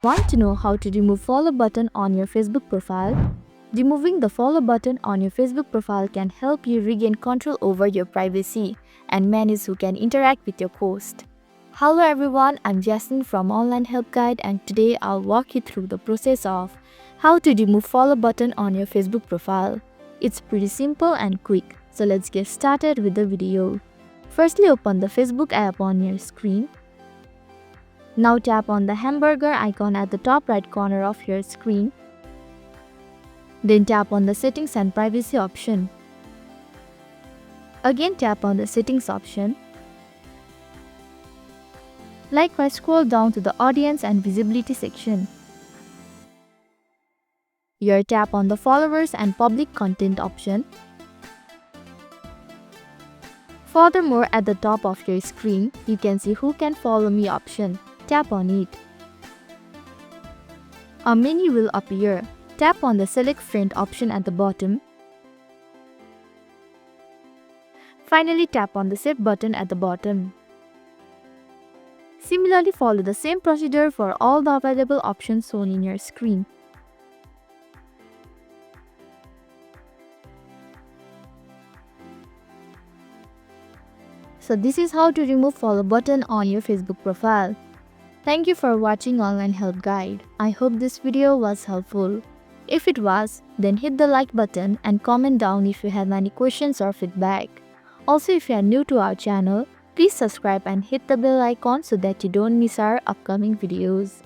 Want to know how to remove follow button on your Facebook profile? Removing the follow button on your Facebook profile can help you regain control over your privacy and manage who can interact with your post. Hello everyone, I'm Jasmine from Online Help Guide, and today I'll walk you through the process of how to remove follow button on your Facebook profile. It's pretty simple and quick, so let's get started with the video. Firstly, open the Facebook app on your screen. Now tap on the hamburger icon at the top right corner of your screen. Then tap on the Settings and Privacy option. Again tap on the Settings option. Likewise, scroll down to the Audience and Visibility section. Here tap on the Followers and Public Content option. Furthermore, at the top of your screen, you can see Who Can Follow Me option. Tap on it. A menu will appear. Tap on the Select Friend option at the bottom. Finally, tap on the Save button at the bottom. Similarly, follow the same procedure for all the available options shown in your screen. So this is how to remove follow button on your Facebook profile. Thank you for watching Online Help Guide. I hope this video was helpful. If it was, then hit the like button and comment down if you have any questions or feedback. Also, if you are new to our channel, please subscribe and hit the bell icon so that you don't miss our upcoming videos.